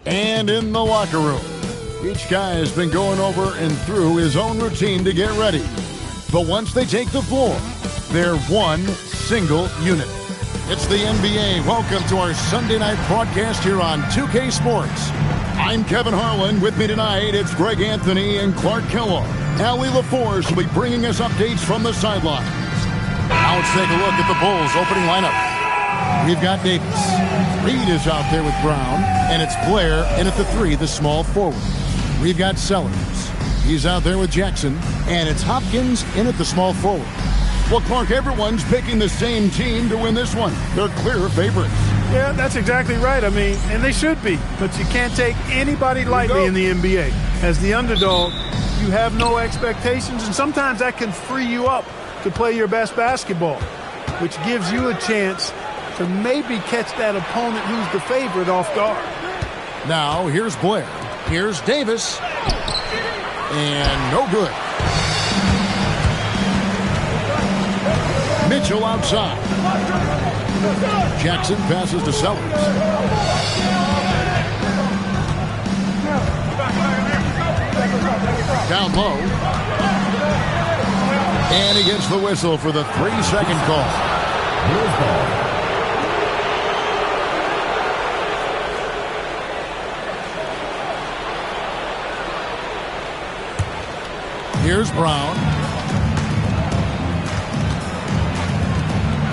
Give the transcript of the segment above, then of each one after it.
And in the locker room, each guy has been going over and through his own routine to get ready. But once they take the floor, they're one single unit. It's the NBA. Welcome to our Sunday night broadcast here on 2K Sports. I'm Kevin Harlan. With me tonight, it's Greg Anthony and Clark Kellogg. Allie LaForce will be bringing us updates from the sidelines. Now let's take a look at the Bulls' opening lineup. We've got Davis. Reed is out there with Brown, and it's Blair in at the 3, the small forward. We've got Sellers. He's out there with Jackson, and it's Hopkins in at the small forward. Well, Clark, everyone's picking the same team to win this one. They're clear favorites. Yeah, that's exactly right. I mean, and they should be. But you can't take anybody lightly in the NBA. As the underdog, you have no expectations, and sometimes that can free you up to play your best basketball, which gives you a chance to maybe catch that opponent who's the favorite off guard. Now, here's Blair. Here's Davis. And no good. Mitchell outside. Jackson passes to Sellers. Down low. And he gets the whistle for the 3-second call. Here's ball. Here's Brown.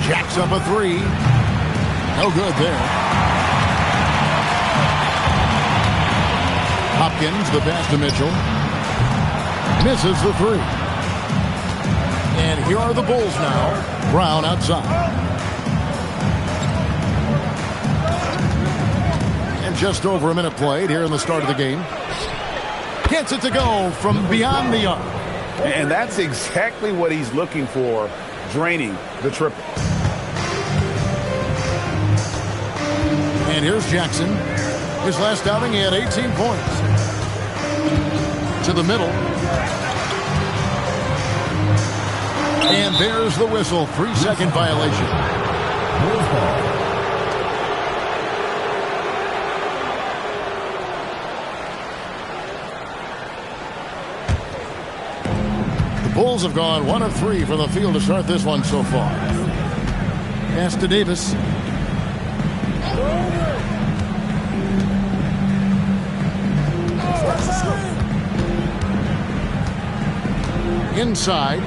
Jacks up a 3. No good there. Hopkins, the pass to Mitchell. Misses the 3. And here are the Bulls now. Brown outside. And just over a minute played here in the start of the game. Gets it to go from beyond the arc. And that's exactly what he's looking for, draining the triple. And here's Jackson. His last outing, he had 18 points. To the middle. And there's the whistle. 3-second violation. The Bulls have gone 1 of 3 from the field to start this one so far. Pass to Davis. Inside.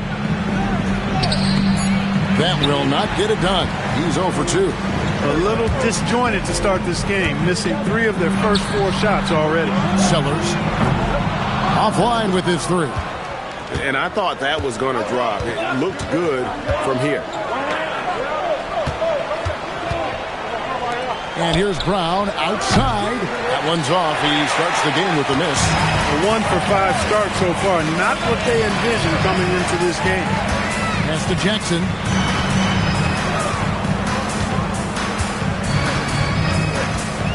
That will not get it done. He's 0 for 2. A little disjointed to start this game, missing 3 of their first 4 shots already. Sellers offline with his 3. And I thought that was going to drop. It looked good from here. And here's Brown outside. That one's off. He starts the game with a miss. A 1 for 5 start so far. Not what they envisioned coming into this game. Pass to Jackson.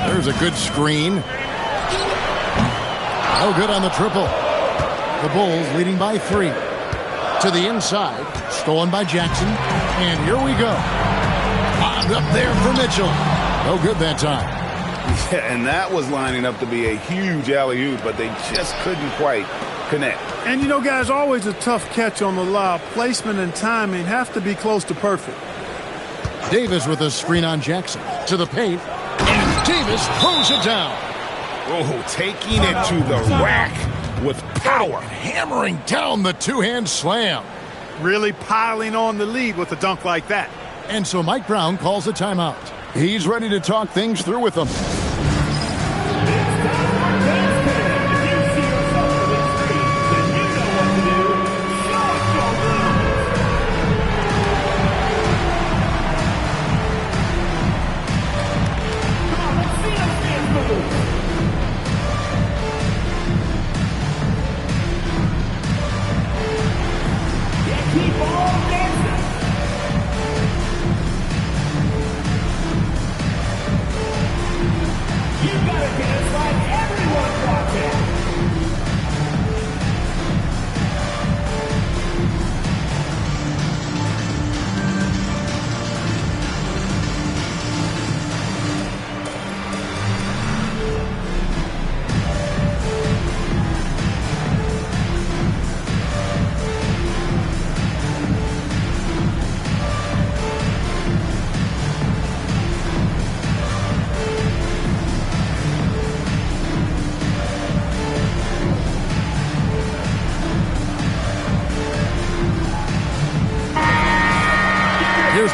There's a good screen. No good on the triple. The Bulls leading by 3. To the inside. Stolen by Jackson. And here we go. Up there for Mitchell. No good that time. Yeah, and that was lining up to be a huge alley-oop, but they just couldn't quite connect. And, you know, guys, always a tough catch on the lob. Placement and timing have to be close to perfect. Davis with a screen on Jackson. To the paint. And Davis throws it down. Oh, taking it to the rack with power. Hammering down the two-hand slam. Really piling on the lead with a dunk like that. And so Mike Brown calls a timeout. He's ready to talk things through with them.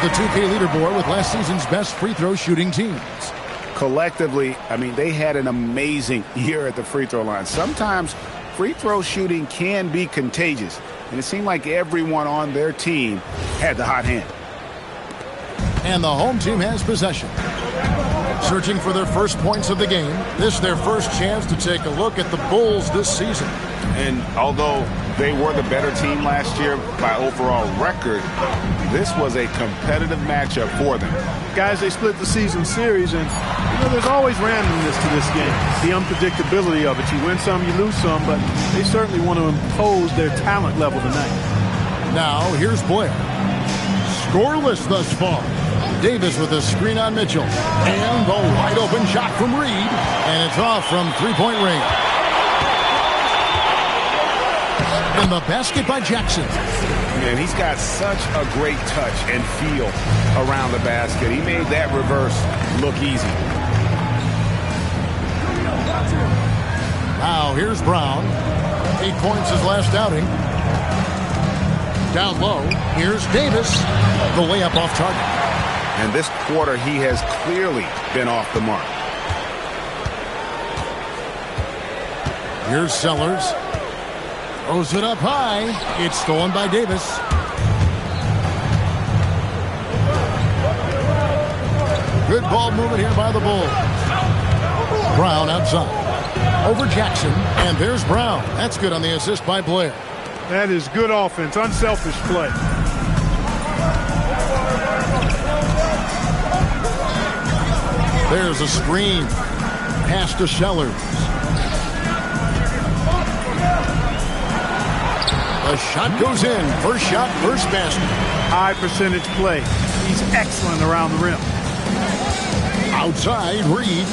the 2K leaderboard with last season's best free throw shooting teams. Collectively, I mean, they had an amazing year at the free throw line. Sometimes free throw shooting can be contagious, and it seemed like everyone on their team had the hot hand. And the home team has possession. Searching for their first points of the game. This is their first chance to take a look at the Bulls this season. And although they were the better team last year by overall record, this was a competitive matchup for them. Guys, they split the season series, and there's always randomness to this game. The unpredictability of it. You win some, you lose some, but they certainly want to impose their talent level tonight. Now, here's Blair. Scoreless thus far. Davis with a screen on Mitchell. And the wide open shot from Reed. And it's off from three-point range. And the basket by Jackson. Man, he's got such a great touch and feel around the basket. He made that reverse look easy. Now here's Brown. 8 points his last outing. Down low, here's Davis. The layup off target. And this quarter, he has clearly been off the mark. Here's Sellers. Throws it up high. It's stolen by Davis. Good ball movement here by the Bulls. Brown outside. Over Jackson. And there's Brown. That's good on the assist by Blair. That is good offense. Unselfish play. There's a screen. Pass to Sellers. The shot goes in. First shot, first basket. High percentage play. He's excellent around the rim. Outside, Reed.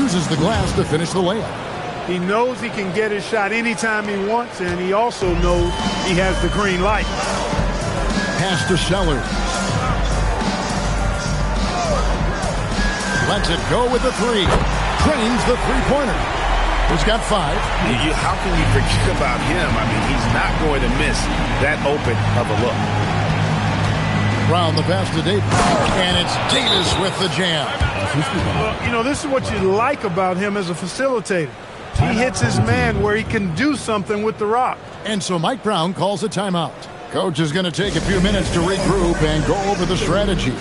Uses the glass to finish the layup. He knows he can get his shot anytime he wants, and he also knows he has the green light. Pass to Sellers. Lets it go with the three. Drains the three-pointer. He's got 5. How can you forget about him? I mean, he's not going to miss that open of a look. Brown the pass to Davis. And it's Davis with the jam. Well, this is what you like about him as a facilitator. He hits his man where he can do something with the rock. And so Mike Brown calls a timeout. Coach is going to take a few minutes to regroup and go over the strategy.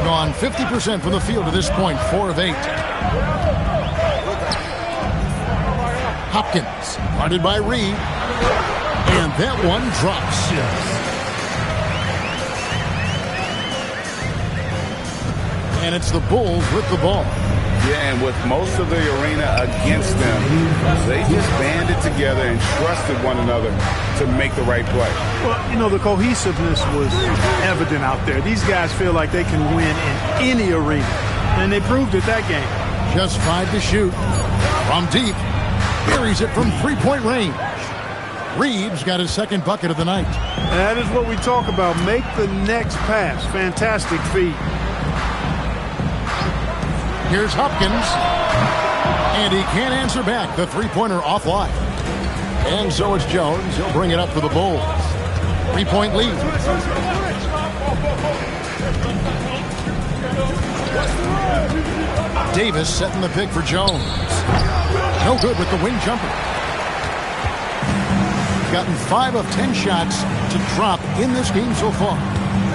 Gone 50% from the field to this point, 4 of 8. Hopkins, guarded by Reed. And that one drops. And it's the Bulls with the ball. Yeah, and with most of the arena against them, they just banded together and trusted one another to make the right play. Well, the cohesiveness was evident out there. These guys feel like they can win in any arena, and they proved it that game. Just 5 to shoot. From deep, buries it from three-point range. Reed's got his second bucket of the night. That is what we talk about. Make the next pass. Fantastic feed. Here's Hopkins. And he can't answer back. The three-pointer offline. And so it's Jones. He'll bring it up for the Bulls. 3-point lead. Davis setting the pick for Jones. No good with the wing jumper. Gotten 5 of 10 shots to drop in this game so far.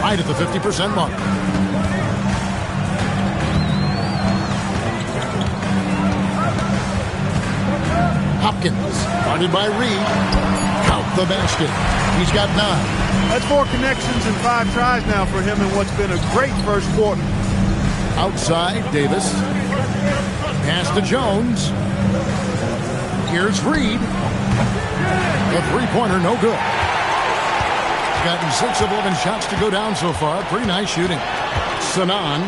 Right at the 50% mark. Hopkins, guarded by Reed. Count the basket. He's got 9. That's 4 connections and 5 tries now for him in what's been a great first quarter. Outside, Davis. Pass to Jones. Here's Reed. The three-pointer, no good. He's gotten 6 of 11 shots to go down so far. Pretty nice shooting. Sanan.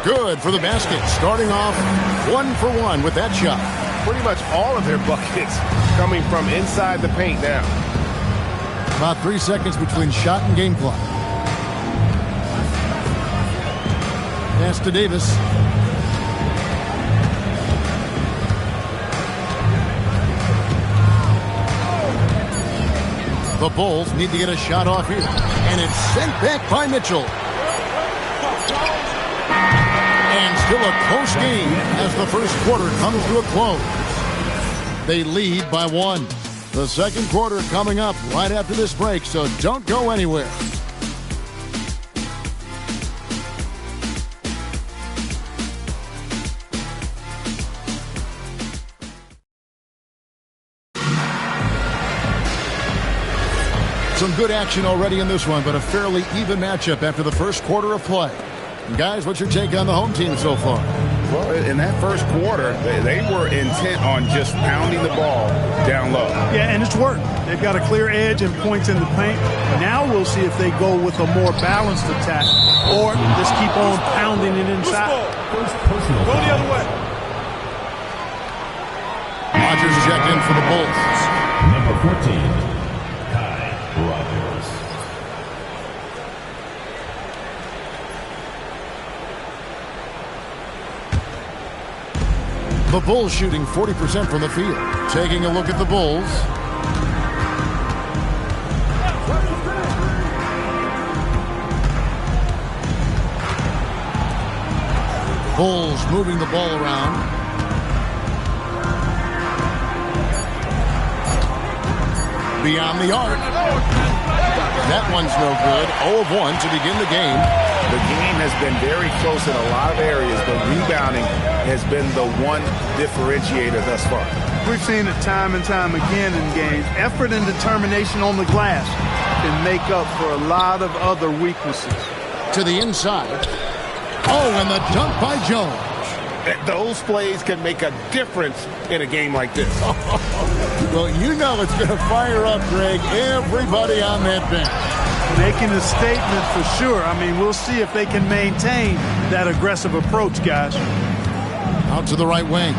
Good for the basket. Starting off 1 for 1 with that shot. Pretty much all of their buckets coming from inside the paint now. About 3 seconds between shot and game clock. Pass to Davis. The Bulls need to get a shot off here. And it's sent back by Mitchell. And still a close game as the first quarter comes to a close. They lead by 1. The second quarter coming up right after this break, so don't go anywhere. Some good action already in this one, but a fairly even matchup after the first quarter of play. And guys, what's your take on the home team so far? Well, in that first quarter, they were intent on just pounding the ball down low. Yeah, and it's worked. They've got a clear edge and points in the paint. Now we'll see if they go with a more balanced attack or just keep on pounding it inside. Go the other way. Rodgers checked in for the Bulls. Number 14. Rodgers. The Bulls shooting 40% from the field. Taking a look at the Bulls. Bulls moving the ball around. Beyond the arc. That one's no good. 0 of 1 to begin the game. The game has been very close in a lot of areas, but rebounding has been the one differentiator thus far. We've seen it time and time again in games. Effort and determination on the glass can make up for a lot of other weaknesses. To the inside. Oh, and the dunk by Jones. Those plays can make a difference in a game like this. Well, you know it's going to fire up, Greg, everybody on that bench. Making a statement for sure. I mean, we'll see if they can maintain that aggressive approach, guys. Out to the right wing.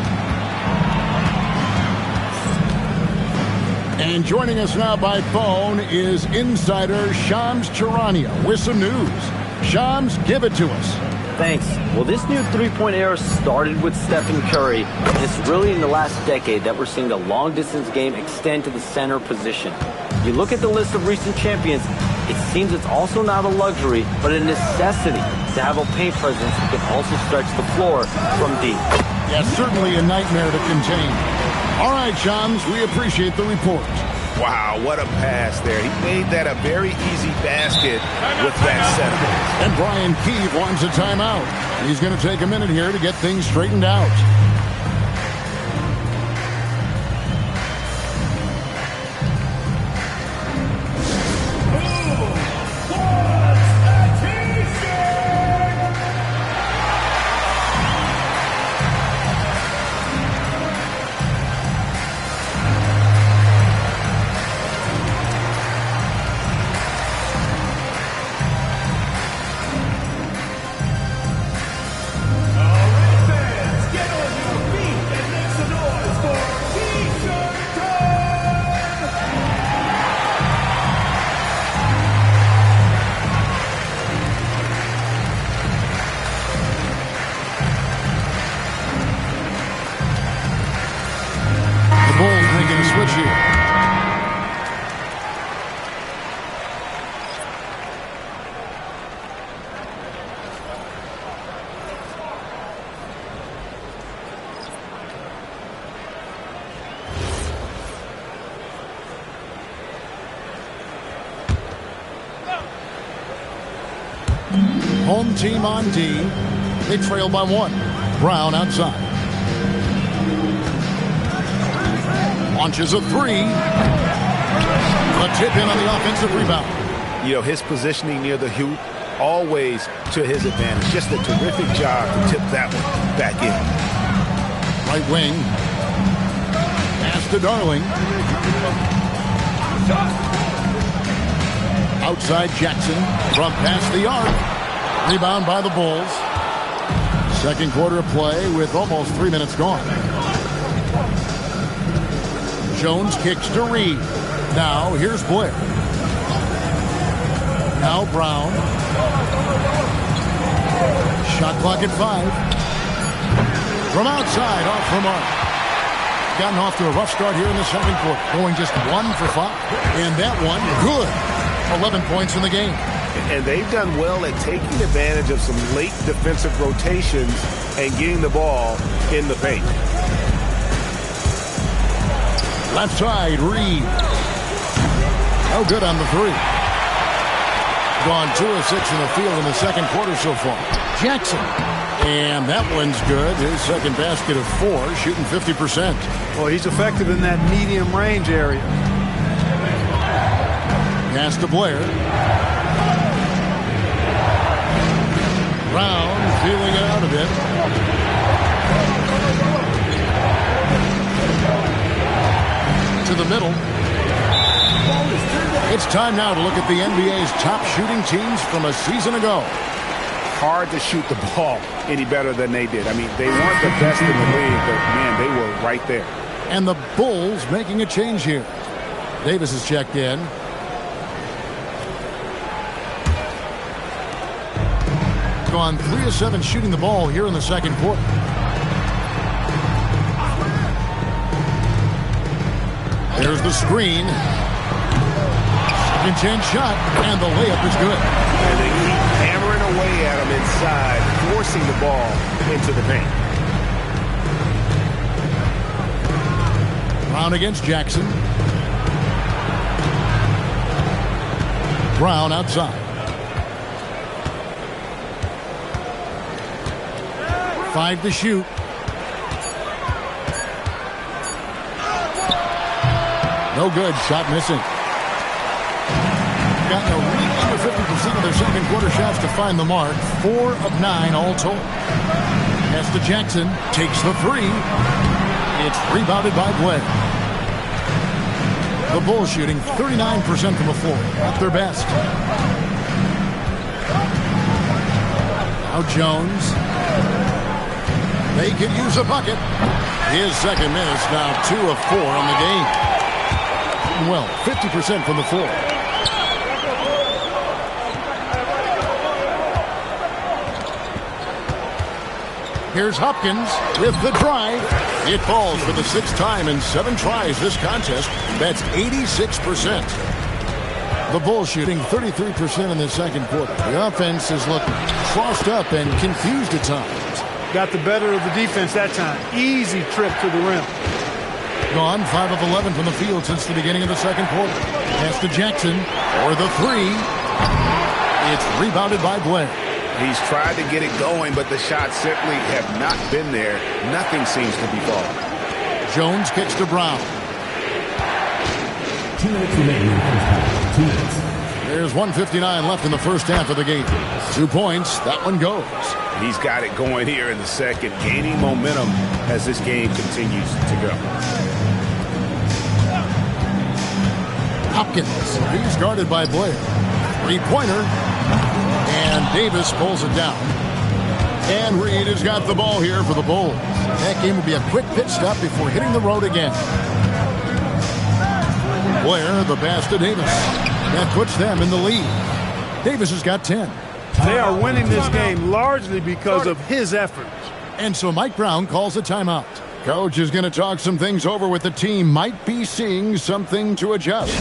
And joining us now by phone is insider Shams Charania with some news. Shams, give it to us. Thanks. Well, this new three-point era started with Stephen Curry, and it's really in the last decade that we're seeing the long-distance game extend to the center position. You look at the list of recent champions, it seems it's also not a luxury, but a necessity to have a paint presence that can also stretch the floor from deep. Yeah, certainly a nightmare to contain. All right, Shams, we appreciate the report. Wow, what a pass there. He made that a very easy basket with that setup. And Brian Keeve wants a timeout. He's going to take a minute here to get things straightened out. Home team on D. They trail by 1. Brown outside. Launches a 3. A tip in on the offensive rebound. You know, his positioning near the hoop, always to his advantage. Just a terrific job to tip that one back in. Right wing. Pass to Darling. Outside Jackson. From past the arc. Rebound by the Bulls. Second quarter of play with almost 3 minutes gone. Jones kicks to Reed. Now here's Blair. Now Brown. Shot clock at 5. From outside, off the mark. Gotten off to a rough start here in the second quarter. Going just 1 for 5. And that one, good. 11 points in the game. And they've done well at taking advantage of some late defensive rotations and getting the ball in the paint. Left side, Reed. No good on the 3. Gone 2 of 6 in the field in the second quarter so far. Jackson. And that one's good. His second basket of 4, shooting 50%. Well, he's effective in that medium range area. Pass to Blair. Brown feeling it out a bit. To the middle. It's time now to look at the NBA's top shooting teams from a season ago. Hard to shoot the ball any better than they did. I mean, they weren't the best in the league, but, man, they were right there. And the Bulls making a change here. Davis is checked in. Gone 3 of 7 shooting the ball here in the second quarter. There's the screen. Second chance shot, and the layup is good. And they keep hammering away at him inside, forcing the ball into the paint. Brown against Jackson. Brown outside. 5 to shoot. No good. Shot missing. Gotten a little under 50% of their second quarter shots to find the mark. 4 of 9 all told. Pass to Jackson. Takes the 3. It's rebounded by Blair. The Bulls shooting 39% from the floor. Not their best. Now Jones. They could use a bucket. His second miss, now 2 of 4 on the game. Well, 50% from the floor. Here's Hopkins with the drive. It falls for the 6th time in 7 tries this contest. That's 86%. The Bulls shooting 33% in the second quarter. The offense is looking crossed up and confused at times. Got the better of the defense that time. Easy trip to the rim. Gone 5 of 11 from the field since the beginning of the second quarter. Pass to Jackson for the 3. It's rebounded by Blair. He's tried to get it going, but the shots simply have not been there. Nothing seems to be falling. Jones kicks to Brown. 2 minutes remaining in the first half. 2 minutes. There's 1:59 left in the first half of the game. 2 points. That one goes. He's got it going here in the second, gaining momentum as this game continues to go. Hopkins. He's guarded by Blair. 3-pointer. And Davis pulls it down. And Reed has got the ball here for the Bulls. That game will be a quick pit stop before hitting the road again. Blair, the pass to Davis. That puts them in the lead. Davis has got 10. They are winning this game largely because of his efforts. And so Mike Brown calls a timeout. Coach is going to talk some things over with the team. Might be seeing something to adjust.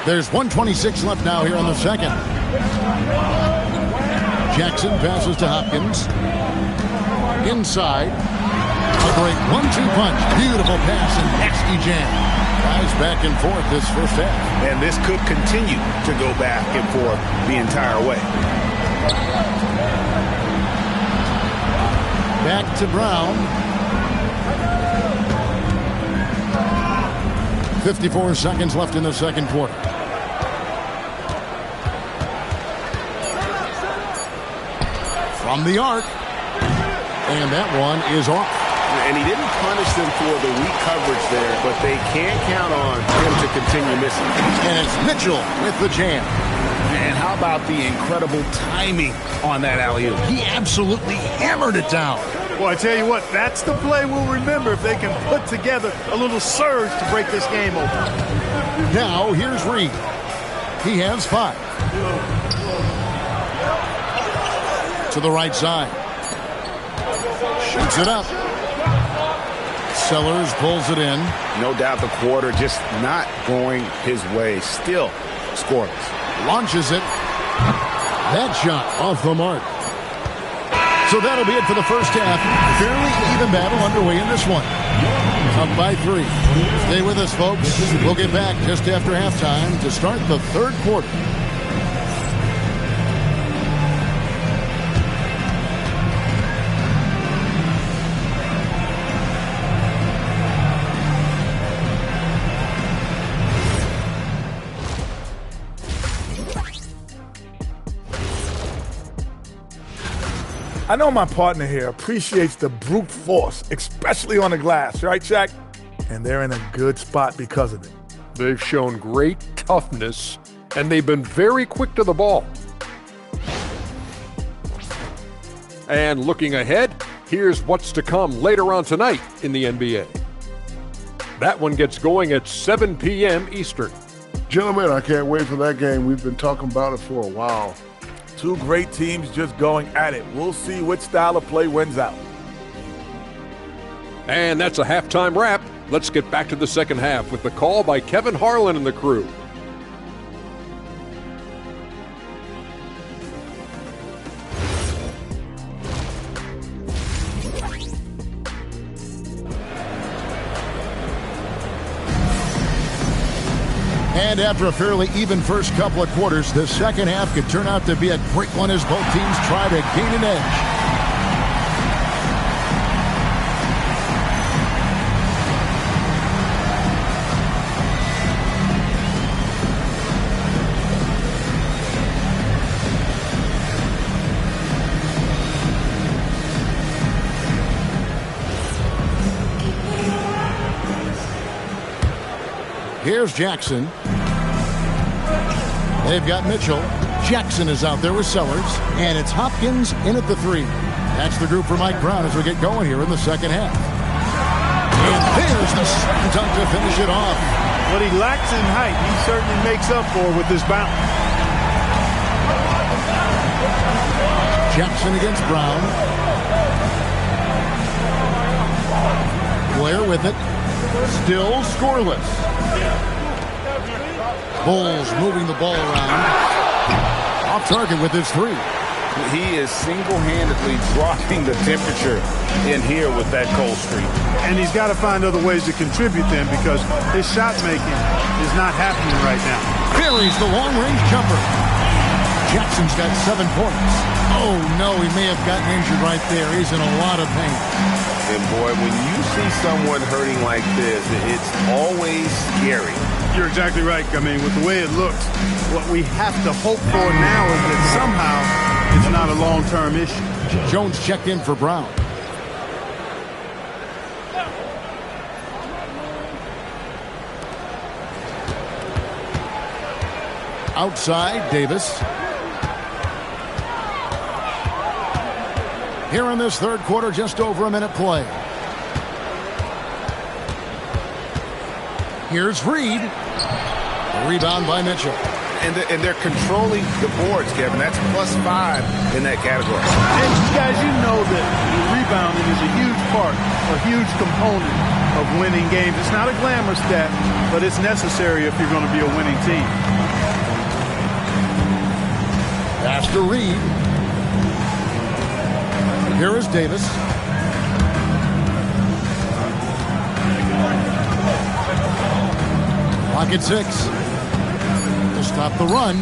There's 1:26 left now here in the second. Jackson passes to Hopkins. Inside. A great 1-2 punch. Beautiful pass and nasty jam. Guys back and forth this first half. And this could continue to go back and forth the entire way. Back to Brown. 54 seconds left in the second quarter. From the arc. And that one is off. And he didn't punish them for the weak coverage there, but they can't count on him to continue missing. And it's Mitchell with the jam. And how about the incredible timing on that alley-oop? He absolutely hammered it down. Well, I tell you what, that's the play we'll remember if they can put together a little surge to break this game open. Now, here's Reed. He has 5. To the right side. Shoots it up. Sellers pulls it in. No doubt the quarter just not going his way. Still scoreless. Launches it. That shot off the mark. So that'll be it for the first half. Fairly even battle underway in this one. Up by 3. Stay with us, folks. We'll get back just after halftime to start the third quarter. I know my partner here appreciates the brute force, especially on the glass, right, Shaq? And they're in a good spot because of it. They've shown great toughness, and they've been very quick to the ball. And looking ahead, here's what's to come later on tonight in the NBA. That one gets going at 7 p.m. Eastern. Gentlemen, I can't wait for that game. We've been talking about it for a while. Two great teams just going at it. We'll see which style of play wins out. And that's a halftime wrap. Let's get back to the second half with the call by Kevin Harlan and the crew. And after a fairly even first couple of quarters, the second half could turn out to be a great one as both teams try to gain an edge. Here's Jackson. They've got Mitchell. Jackson is out there with Sellers. And it's Hopkins in at the 3. That's the group for Mike Brown as we get going here in the second half. And there's the slam dunk to finish it off. What he lacks in height, he certainly makes up for with this bounce. Jackson against Brown. Blair with it. Still scoreless. Bulls moving the ball around. Off target with his 3. He is single-handedly dropping the temperature in here with that cold streak. And he's got to find other ways to contribute then because his shot making is not happening right now. Buries the long-range jumper. Jackson's got 7 points. Oh, no, he may have gotten injured right there. He's in a lot of pain. And, boy, when you see someone hurting like this, it's always scary. You're exactly right. I mean, with the way it looks, what we have to hope for now is that somehow it's not a long-term issue. Jones checked in for Brown. Outside, Davis. Here in this third quarter, just over a minute play. Here's Reed. A rebound by Mitchell. And they're controlling the boards, Kevin. That's +5 in that category. And guys, you know that rebounding is a huge part, a huge component of winning games. It's not a glamour stat, but it's necessary if you're going to be a winning team. Pass to Reed. Here is Davis. Pocket 6. To stop the run.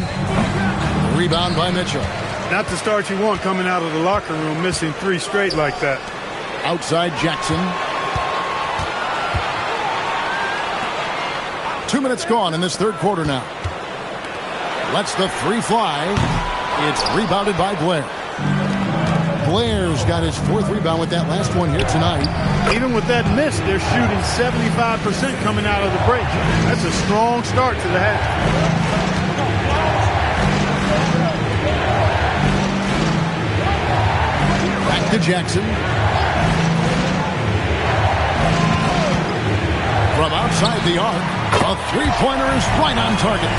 Rebound by Mitchell. Not the start you want coming out of the locker room, missing 3 straight like that. Outside Jackson. 2 minutes gone in this third quarter now. Lets the 3 fly. It's rebounded by Blair. Blair's got his 4th rebound with that last one here tonight. Even with that miss, they're shooting 75% coming out of the break. That's a strong start to the half. Back to Jackson. From outside the arc, a 3-pointer is right on target.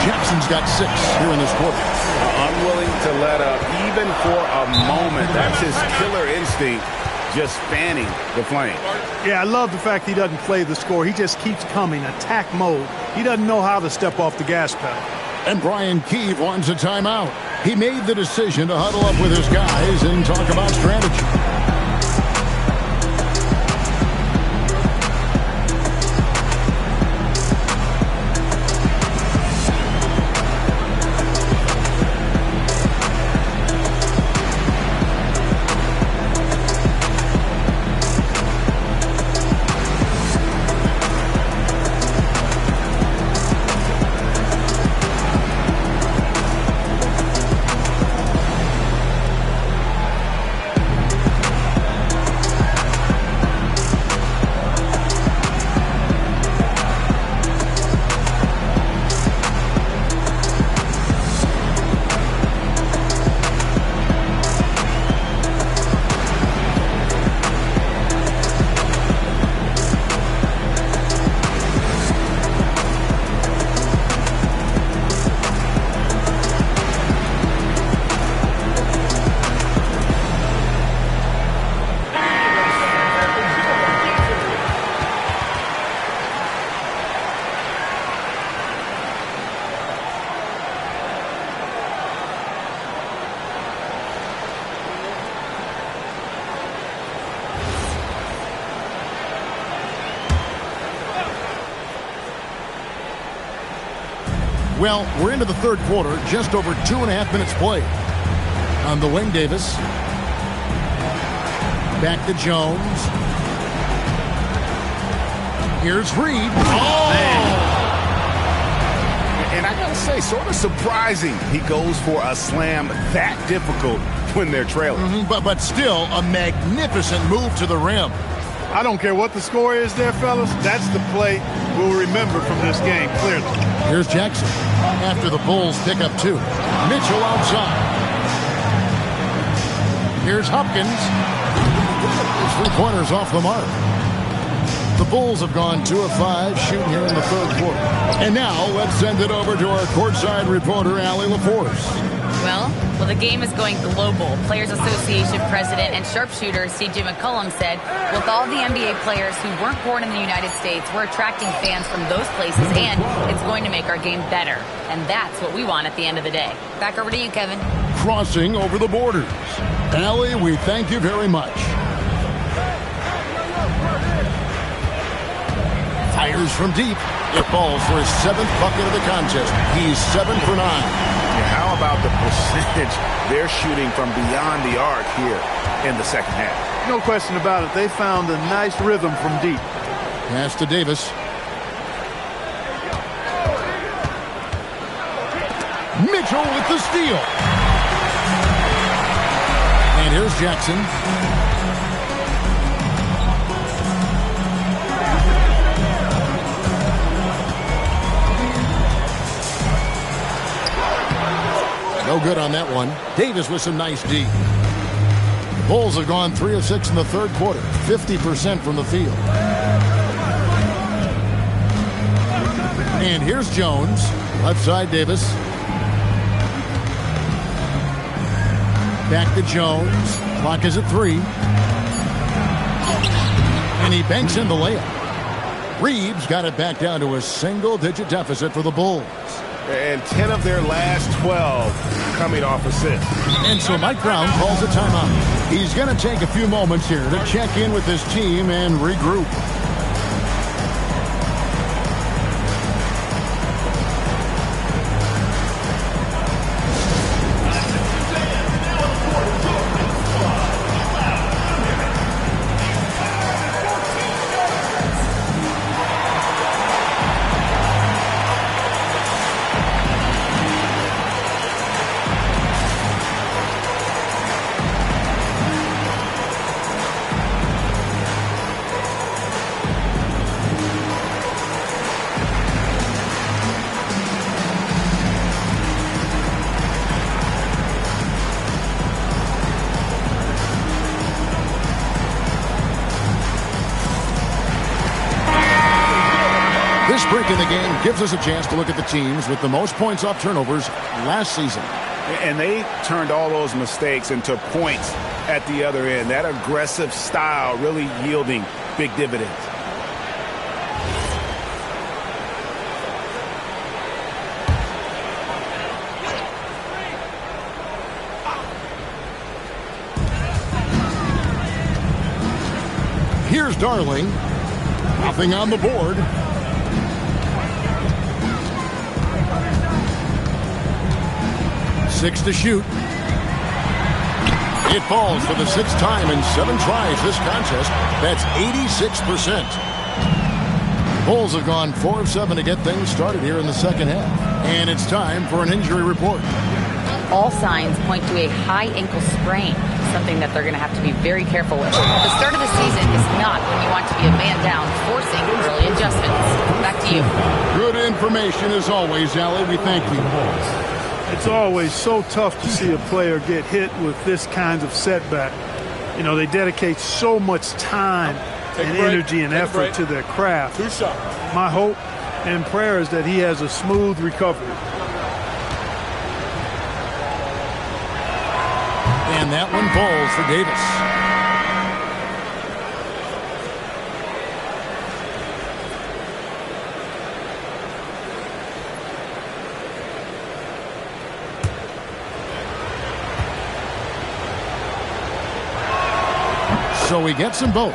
Jackson's got 6 here in this quarter. Unwilling to let up, even for a moment. That's his killer instinct, just fanning the flame. Yeah, I love the fact he doesn't play the score. He just keeps coming, attack mode. He doesn't know how to step off the gas pedal. And Brian Keefe wants a timeout. He made the decision to huddle up with his guys and talk about strategy. Well, we're into the third quarter, just over 2.5 minutes played. On the wing, Davis. Back to Jones. Here's Reed. Oh! And I gotta say, sort of surprising he goes for a slam that difficult when they're trailing. But still, a magnificent move to the rim. I don't care what the score is there, fellas. That's the play we'll remember from this game, clearly. Here's Jackson. After the Bulls pick up 2. Mitchell outside. Here's Hopkins. 3-pointers off the mark. The Bulls have gone 2 of 5 shooting here in the third quarter. And now let's send it over to our courtside reporter, Allie LaForce. Well, the game is going global. Players Association president and sharpshooter C.J. McCollum said, with all the NBA players who weren't born in the United States, we're attracting fans from those places, and it's going to make our game better. And that's what we want at the end of the day. Back over to you, Kevin. Crossing over the borders. Allie, we thank you very much. Fires from deep. It falls for his 7th bucket of the contest. He's 7 for 9. How about the percentage they're shooting from beyond the arc here in the second half? No question about it. They found a nice rhythm from deep. Pass to Davis. Mitchell with the steal. And here's Jackson. No good on that one. Davis with some nice D. The Bulls have gone 3 of 6 in the third quarter. 50% from the field. And here's Jones. Left side, Davis. Back to Jones. Clock is at 3. And And he banks in the layup. Reeves got it back down to a single-digit deficit for the Bulls. And 10 of their last 12 coming off assists. And so Mike Brown calls a timeout. He's going to take a few moments here to check in with his team and regroup. This break in the game gives us a chance to look at the teams with the most points off turnovers last season. And they turned all those mistakes into points at the other end. That aggressive style really yielding big dividends. Here's Darling. Nothing on the board. Six to shoot. It falls for the sixth time in 7 tries this contest. That's 86%. Bulls have gone 4 of 7 to get things started here in the second half. And it's time for an injury report. All signs point to a high ankle sprain, something that they're going to have to be very careful with. The start of the season is not when you want to be a man down, forcing early adjustments. Back to you. Good information as always, Allie. We thank you. It's always so tough to see a player get hit with this kind of setback. You know, they dedicate so much time and energy and effort to their craft. My hope and prayer is that he has a smooth recovery. And that one falls for Davis. So he gets them both.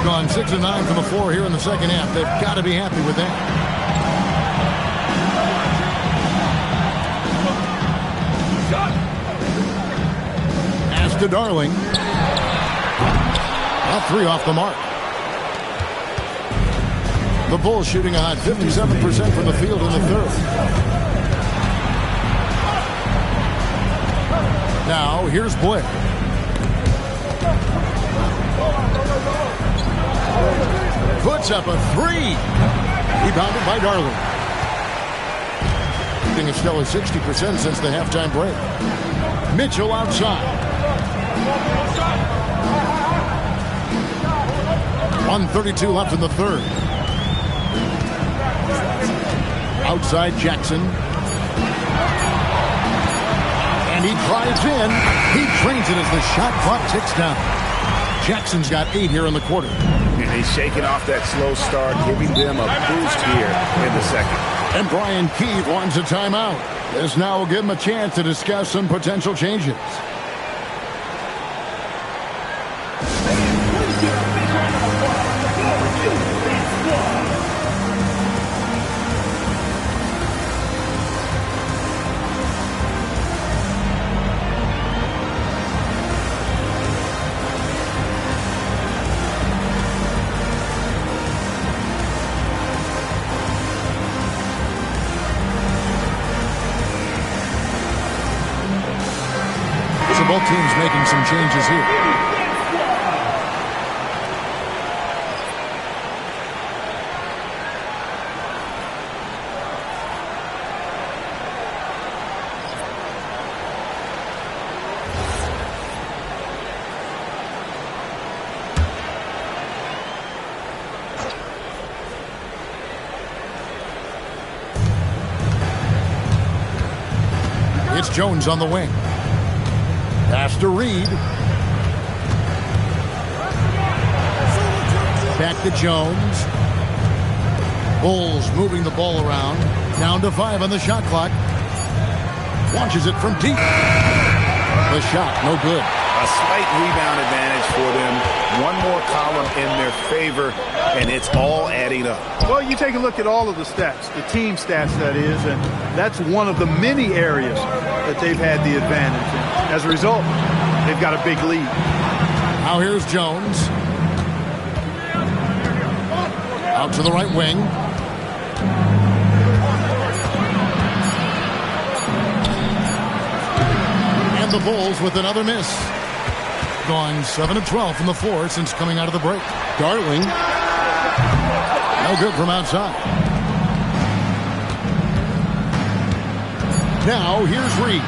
Gone 6 of 9 from the floor here in the second half. They've got to be happy with that. Pass to Darling. Well, 3 off the mark. The Bulls shooting a hot 57% from the field in the third. Now, here's Blair. Puts up a 3. Rebounded by Darling. Shooting a stellar 60% since the halftime break. Mitchell outside. 1:32 left in the third. Outside Jackson. And he drives in. He drains it as the shot clock ticks down. Jackson's got 8 here in the quarter. And he's shaking off that slow start, giving them a boost here in the second. And Brian Keith wants a timeout. This now will give him a chance to discuss some potential changes. Both teams making some changes here. It's Jones on the wing. Pass to Reed. Back to Jones. Bulls moving the ball around. Down to 5 on the shot clock. Launches it from deep. The shot, no good. A slight rebound advantage for them. One more column in their favor, and it's all adding up. Well, you take a look at all of the stats, the team stats, that is, and that's one of the many areas that they've had the advantage. And as a result, they've got a big lead. Now here's Jones. Out to the right wing. And the Bulls with another miss. Gone 7 of 12 from the floor since coming out of the break. Darling. No good from outside. Now here's Reed.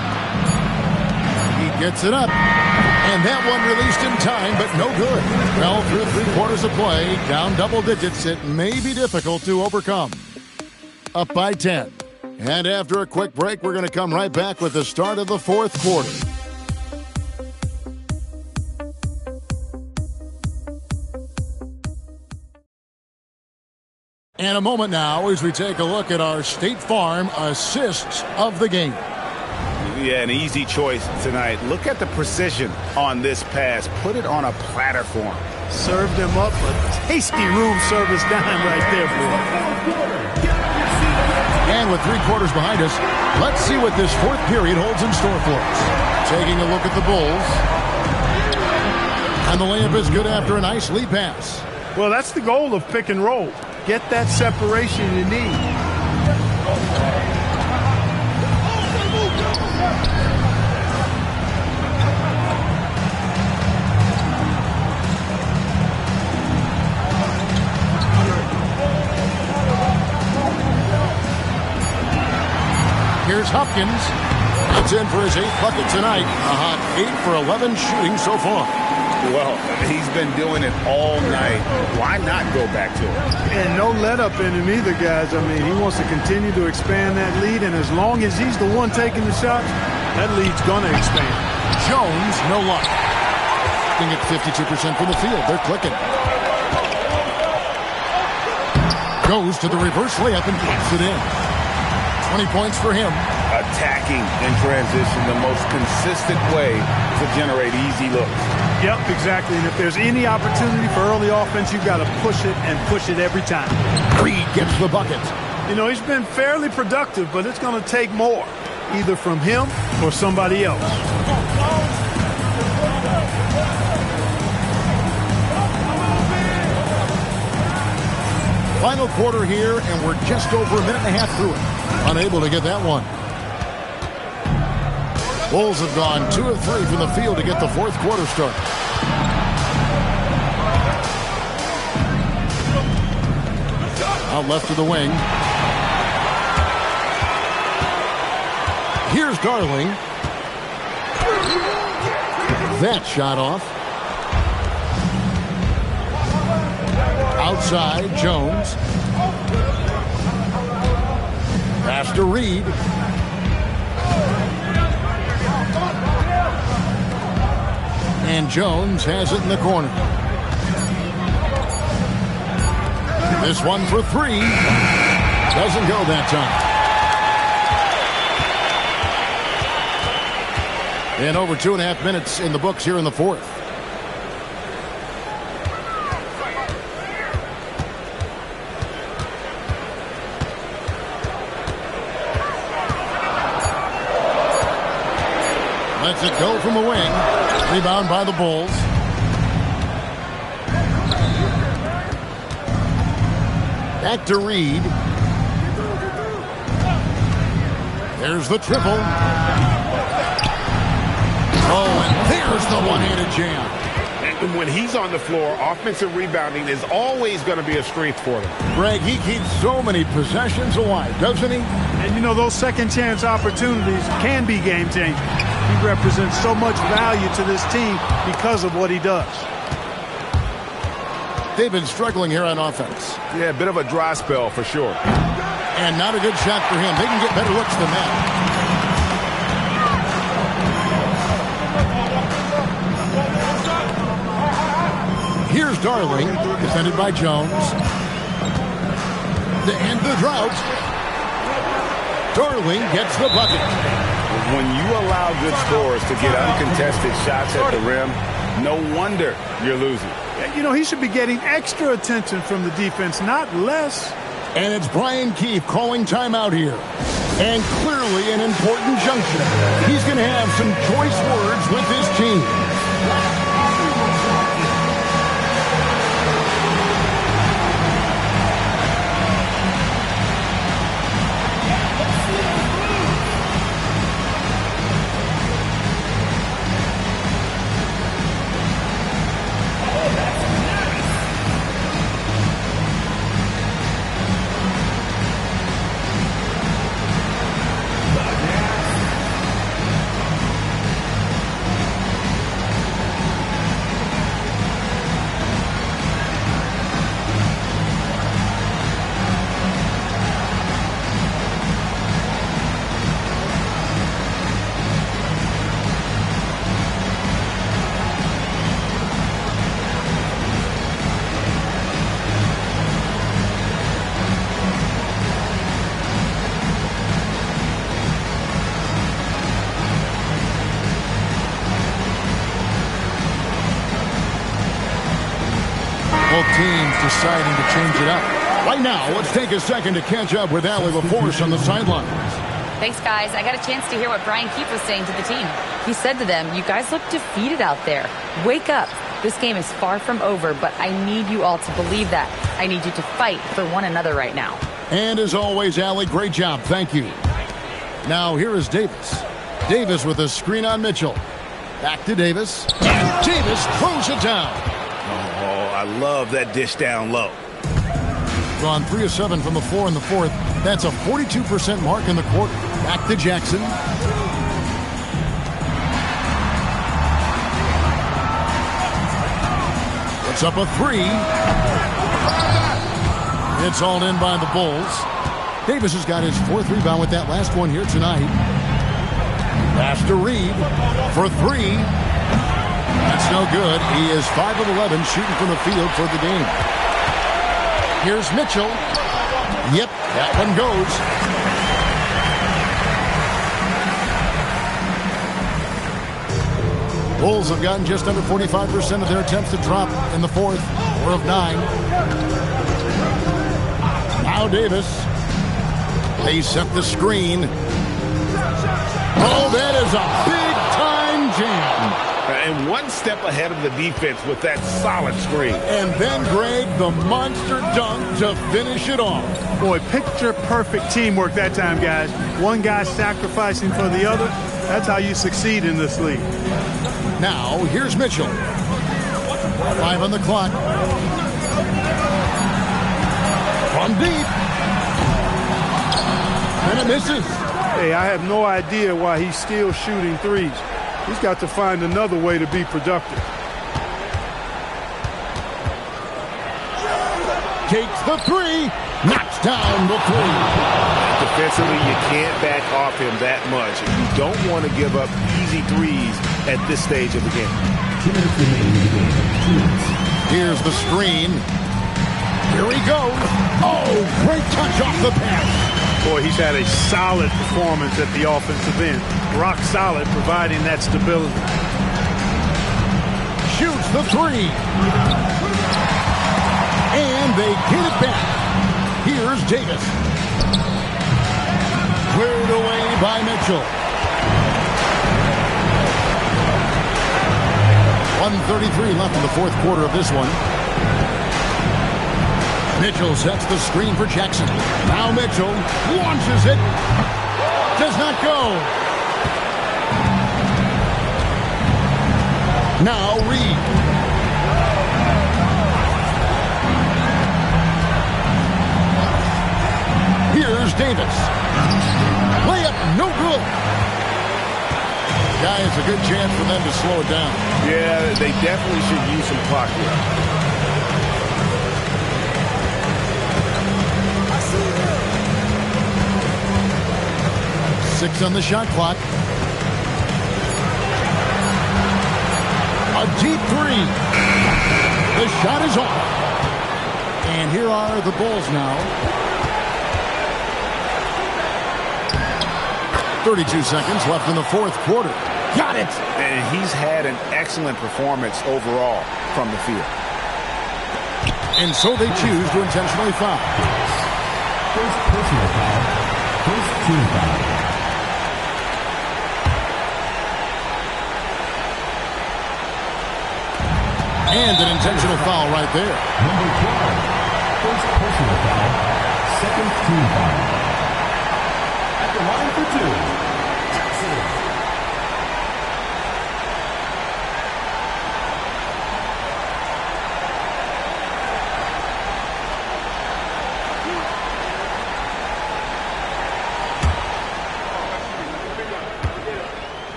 He gets it up. And that one released in time, but no good. Well, through 3/4 of play, down double digits, it may be difficult to overcome. Up by 10. And after a quick break, we're going to come right back with the start of the 4th quarter. And a moment now as we take a look at our State Farm assists of the game. Yeah, an easy choice tonight. Look at the precision on this pass. Put it on a platter for him. Served him up a tasty room service dime right there, boy. And with 3/4 behind us, let's see what this 4th period holds in store for us. Taking a look at the Bulls. And the layup is good after a nice lead pass. Well, that's the goal of pick and roll. Get that separation you need. Here's Hopkins. It's in for his 8th bucket tonight. A hot 8 for 11 shooting so far. Well, he's been doing it all night. Why not go back to it? And no let up in him either, guys. I mean, he wants to continue to expand that lead, and as long as he's the one taking the shots, that lead's going to expand. Jones, no luck. Being at 52% from the field. They're clicking. Goes to the reverse layup and puts it in. 20 points for him. Attacking in transition, the most consistent way to generate easy looks. Yep, exactly. And if there's any opportunity for early offense, you've got to push it and push it every time. Reed gets the bucket. You know, he's been fairly productive, but it's going to take more, either from him or somebody else. Final quarter here, and we're just over a minute and a half through it. Unable to get that one. Bulls have gone 2 of 3 from the field to get the 4th quarter started. Out left to the wing. Here's Darling. That shot off. Outside, Jones. Pass to Reed. And Jones has it in the corner. This one for 3. Doesn't go that time. And over 2.5 minutes in the books here in the 4th. Lets it go from the wing. Rebound by the Bulls. Back to Reed. There's the triple. Oh, and there's the one-handed jam. And when he's on the floor, offensive rebounding is always going to be a strength for them. Greg, he keeps so many possessions alive, doesn't he? And, you know, those second chance opportunities can be game-changing. He represents so much value to this team because of what he does. They've been struggling here on offense. Yeah, a bit of a dry spell for sure. And not a good shot for him. They can get better looks than that. Here's Darling. Darling, defended by Jones. To end the drought, Darling gets the bucket. When you allow good scorers to get uncontested shots at the rim, no wonder you're losing. You know, he should be getting extra attention from the defense, not less. And it's Brian Keefe calling timeout here. And clearly an important junction. He's going to have some choice words with his team. Teams deciding to change it up. Right now, let's take a second to catch up with Allie LaForce on the sidelines. Thanks, guys. I got a chance to hear what Brian Keefe was saying to the team. He said to them, you guys look defeated out there. Wake up. This game is far from over, but I need you all to believe that. I need you to fight for one another right now. And as always, Allie, great job. Thank you. Now, here is Davis. Davis with a screen on Mitchell. Back to Davis. And Davis throws it down. I love that dish down low. Gone 3 of 7 from the floor in the fourth. That's a 42% mark in the quarter. Back to Jackson. Puts up a 3. It's all in by the Bulls. Davis has got his 4th rebound with that last one here tonight. Pass to Reed for 3. That's no good. He is 5 of 11 shooting from the field for the game. Here's Mitchell. Yep, that one goes. Bulls have gotten just under 45% of their attempts to drop in the fourth. 4 of 9. Now Davis. They set the screen. Oh, that is a big-time jam. And one step ahead of the defense with that solid screen. And then, Greg, the monster dunk to finish it off. Boy, picture-perfect teamwork that time, guys. One guy sacrificing for the other. That's how you succeed in this league. Now, here's Mitchell. 5 on the clock. From deep. And it misses. Hey, I have no idea why he's still shooting threes. He's got to find another way to be productive. Takes the 3. Knocks down the 3. Defensively, you can't back off him that much. You don't want to give up easy threes at this stage of the game. 2 minutes remaining in the game. 2 minutes. Here's the screen. Here he goes. Oh, great touch off the pass. Boy, he's had a solid performance at the offensive end. Rock solid, providing that stability. Shoots the 3. And they get it back. Here's Davis. Cleared away by Mitchell. 1:33 left in the fourth quarter of this one. Mitchell sets the screen for Jackson. Now Mitchell launches it. Does not go. Now Reed. Here's Davis. Layup, no good. Guys, a good chance for them to slow it down. Yeah, they definitely should use some clock here. Six on the shot clock. A deep 3. The shot is off. And here are the Bulls now. 32 seconds left in the fourth quarter. Got it! And he's had an excellent performance overall from the field. And so they choose to intentionally foul. First personal foul. First team foul. And an intentional foul right there. Number 12. First personal foul. Second team foul. At the line for two. Jackson.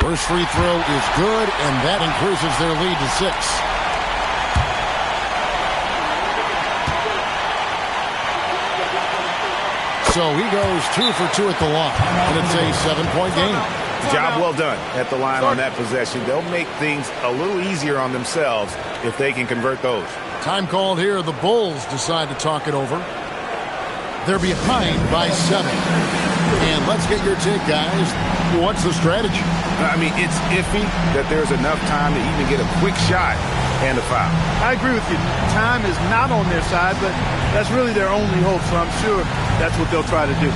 First free throw is good, and that increases their lead to 6. So he goes 2 for 2 at the line, and it's a 7-point game. Job well done at the line on that possession. They'll make things a little easier on themselves if they can convert those. Time called here. The Bulls decide to talk it over. They're behind by 7. And let's get your take, guys. What's the strategy? I mean, it's iffy that there's enough time to even get a quick shot and a foul. I agree with you. Time is not on their side, but that's really their only hope, so I'm sure that's what they'll try to do.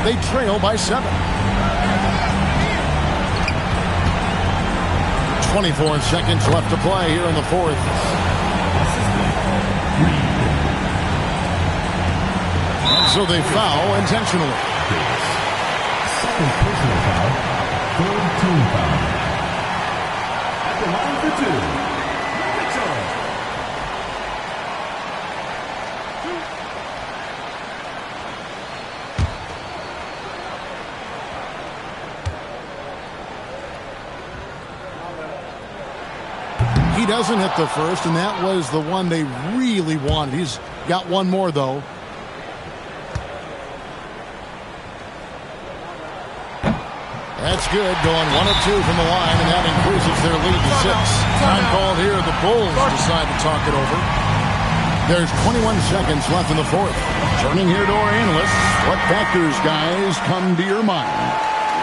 They trail by 7. 24 seconds left to play here in the fourth. And so they foul intentionally. Second personal foul. Third team foul. At the line for two. MACtion. He doesn't hit the first, and that was the one they really wanted. He's got one more, though. That's good, going 1 of 2 from the line, and that increases their lead to 6. Time called here. The Bulls decide to talk it over. There's 21 seconds left in the fourth. Turning here to our analysts, what factors, guys, come to your mind?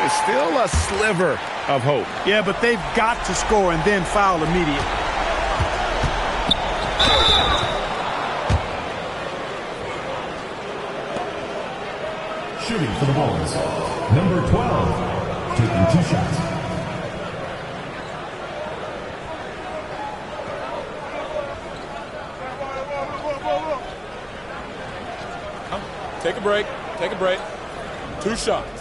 There's still a sliver of hope. Yeah, but they've got to score and then foul immediately. Shooting for the Bulls. Number 12. Taking 2 shots. Take a break. Take a break. 2 shots.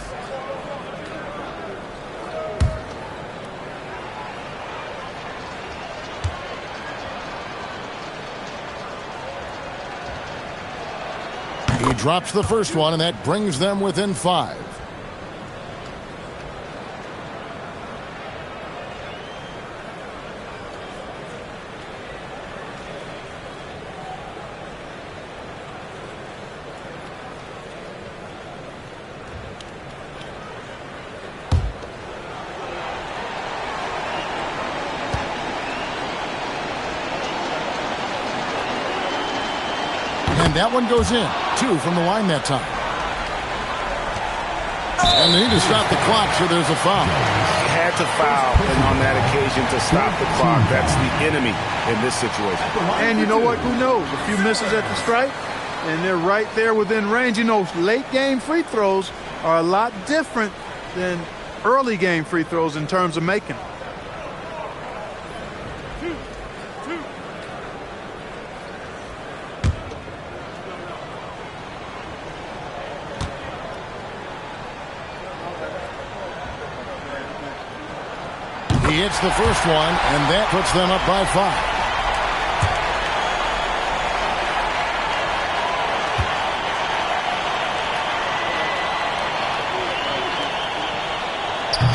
He drops the first one, and that brings them within 5. And that one goes in. 2 from the line that time. And they need to stop the clock, so there's a foul. He had That's a foul, and on that occasion to stop the clock. That's the enemy in this situation. And you know what? Who knows? A few misses at the stripe, and they're right there within range. You know, late game free throws are a lot different than early game free throws in terms of making. He hits the first one, and that puts them up by 5.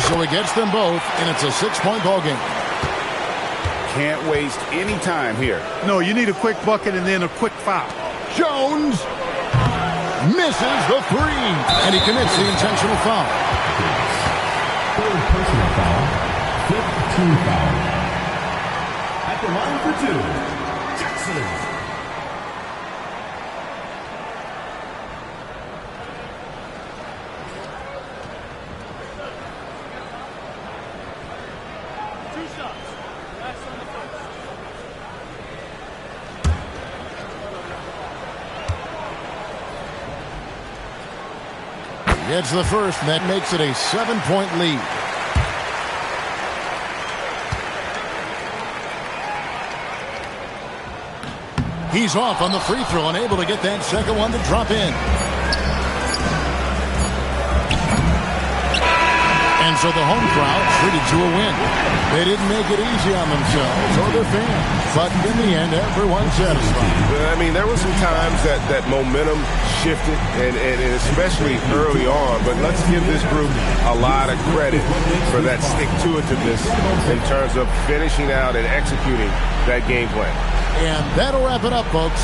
So he gets them both, and it's a 6-point ball game. Can't waste any time here. No, you need a quick bucket and then a quick foul. Jones misses the 3, and he commits the intentional foul. Third personal foul. 15 foul. At the line for 2, Jackson. Gets the first, and that makes it a 7-point lead. He's off on the free throw and able to get that second one to drop in. And so the home crowd treated to a win. They didn't make it easy on themselves or their fans, but in the end, everyone's satisfied. I mean, there were some times that momentum shifted, and especially early on, but let's give this group a lot of credit for that stick-to-itiveness in terms of finishing out and executing that game plan. And that'll wrap it up, folks.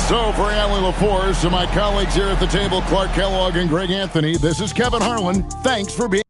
So for Allie LaForce and my colleagues here at the table, Clark Kellogg and Greg Anthony, this is Kevin Harlan. Thanks for being